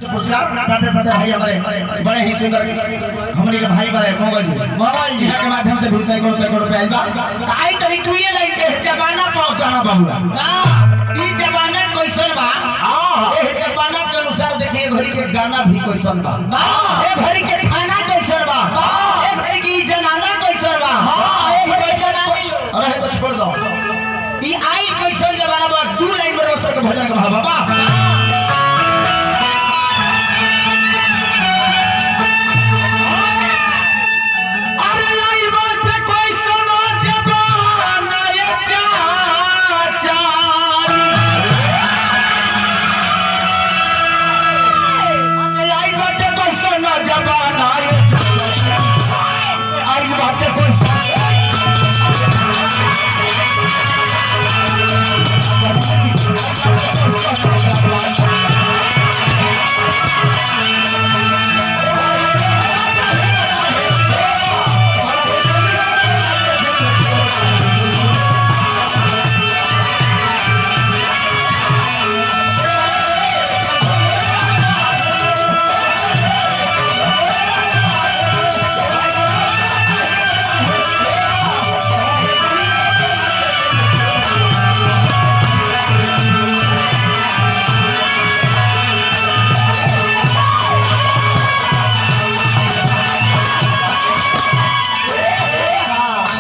पुरस्कार साथे साथे भाई हमारे बड़े ही सुंदर हमने के भाई बड़े मोगल जी के माध्यम से भी सैकड़ों रुपए आइल बा। आई तनी तू ये लाइन के जमाना पाव गाना बाबूआ ई जमाना कैसन बा ए जमाना के अनुसार देखिए घड़ी के गाना भी कैसन बा ए घड़ी के खाना कैसन बा ए घड़ी की जनाना कैसन बा ए कैसन रहे तो छोड़ दो ई आई कैसन जमाना बा। दू लाइन में रोसर के भजन के भाव बा।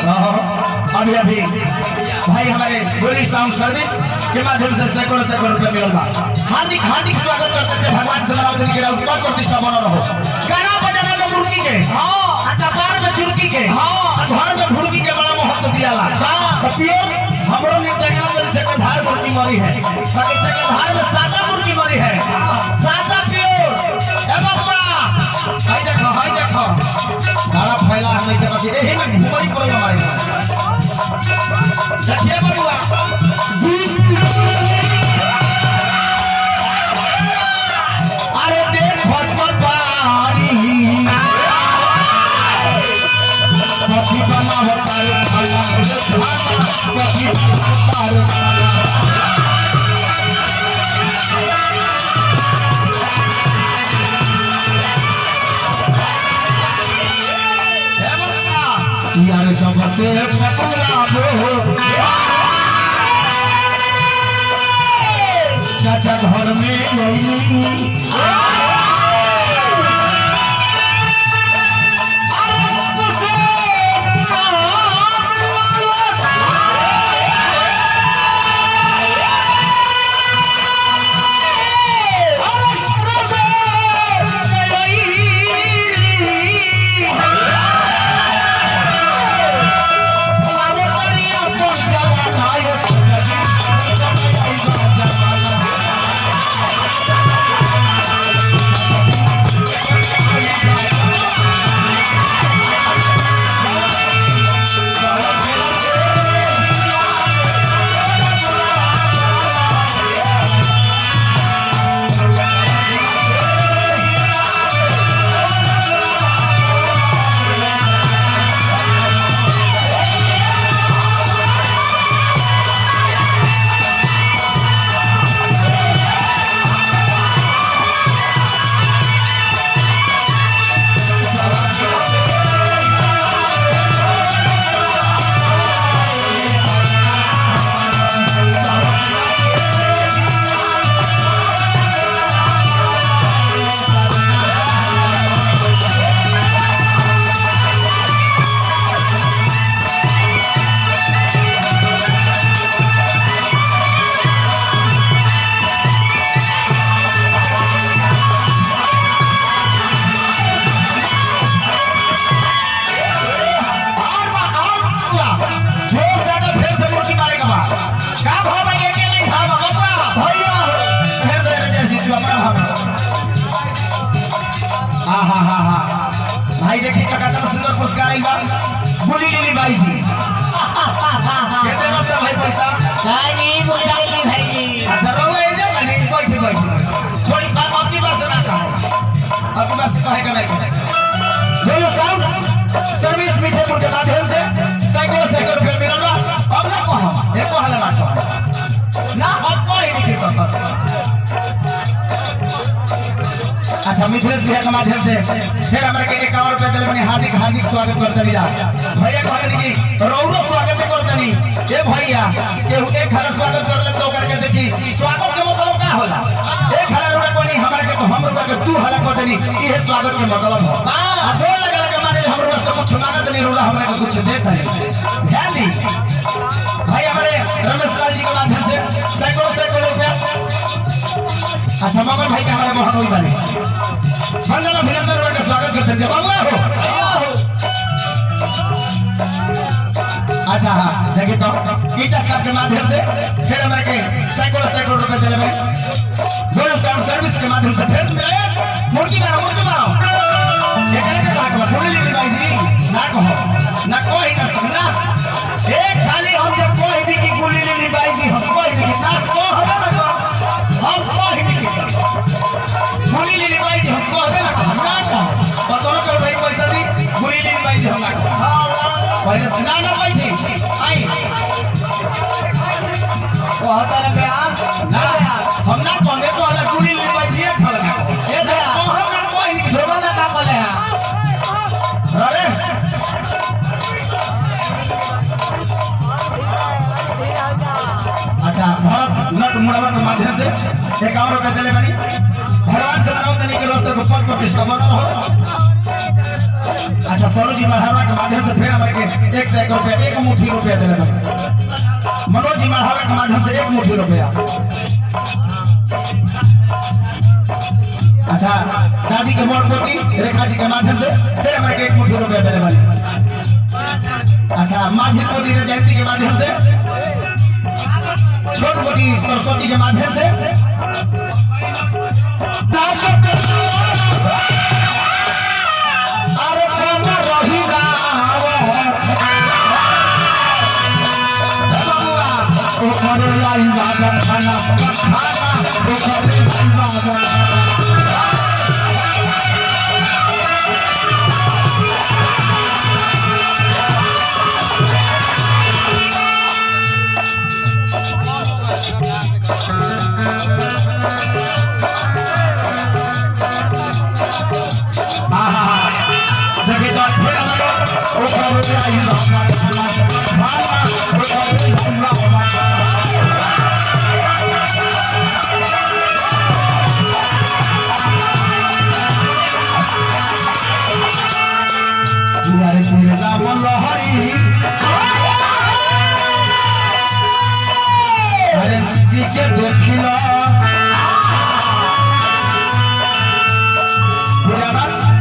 अभी भाई हमारे गोली साउंड सर्विस के माध्यम से सैकड़ों रुपए मिलल बा। हार्दिक हार्दिक स्वागत करते हैं। भगवान से मनावतन के उत्तर प्रतिष्ठा बना रहो। गाना बजाना में मुर्गी के कपार में चुरकी के घर में भुड़की के बड़ा महत्व दियाला। तो पियो हमरो निटगा दल से धार मुर्गी मरी है बाकी धार में सादा मुर्गी मरी है सादा पियो ए बाबा हाय देखो बड़ा फैला हमें के बाकी एही में भूमरी पर हमारे देखिए बबुआ अरे देख पर पानी कथी बना होता है कथी यार जब से चाचा घर में भाई देखिए कितना सुंदर पुरस्कार आई बा बोली लीली भाई जी कितना सब भाई पैसा नहीं बोली भाई जी अच्छा रोवे जे नहीं बैठ थोड़ी बात आपकी बात से ना कहो आपकी बात से कहे का नहीं बोलो साउंड सर्विस मीठेपुर के माध्यम से सैकड़ों रुपए मिलल बा। अब ना कहो एको हला ना कहो ना अब कोई नहीं सकता अच्छा मिथिलेश भैया के माध्यम से फिर हमरा के 51 रुपया दिले बनी हार्दिक हार्दिक स्वागत करतनी जा भैया कहतनी कि रौरो स्वागत करतनी ए भैया केहू एक हला स्वागत करले तो करके देखी स्वागत के मतलब का होला एक हला रुपया कोनी हमरा के तो हम रुपया के 2 हला करतनी इहे स्वागत के मतलब हो आ दो लगा के माने हम रुपया से कुछ मांगत नहीं रौरा हमरा के कुछ देता नहीं ध्यान दी भाई हमारे रमेश लाल जी के माध्यम से सैकड़ों रुपया अच्छा मगन भाई के हमारे मोहन होई बने मंगल अभिनंदन का स्वागत करते हैं बाबा हो अच्छा हाँ देखिए तो ईटा छाप के माध्यम से फिर हमारे के सैकड़ों रुपए दिले बने गोल्ड साउंड सर्विस के माध्यम से फिर मिले मूर्ति बनाओ ये करे के भाग में फूल ली भाई जी ना कहो ना कोई ना सुनना एक खाली हम जब कोई दी की गुली ली भाई जी हम कोई दी ना को हमें लगा हम कोई दी की गुली ली भाई जी हम को हमें लगा हम ना कहो पता ना भाई पैसा दी गुली ली भाई जी हम ना कहो पहले ना बैठी आई वो हटा ना प्यास ना हम ना कहने तो अलग गुली ली भाई जी खा लगा ये दे हम ना कोई नहीं सोना ना का बोले अरे अच्छा भारत नट मुड़ावा के माध्यम से 51 रुपया दिले बनी भगवान से मनाओ तनी के रोज को पद प्रतिष्ठा बनो हो अच्छा सोनू जी मढ़ावा के माध्यम से फिर हमरा के 101 रुपया एक मुट्ठी रुपया दिले बनी मनोज जी मढ़ावा के माध्यम से 1 मुट्ठी रुपया अच्छा दादी के मोर पोती रेखा जी के माध्यम से फिर हमरा के 1 मुट्ठी रुपया दिले बनी अच्छा माझी पोती जयंती के माध्यम से छोट मोटी सरस्वती के माध्यम से अरे कम रही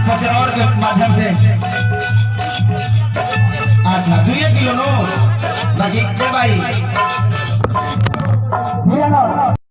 पचरावर के माध्यम से अच्छा 2 किलो नो बाकी भाई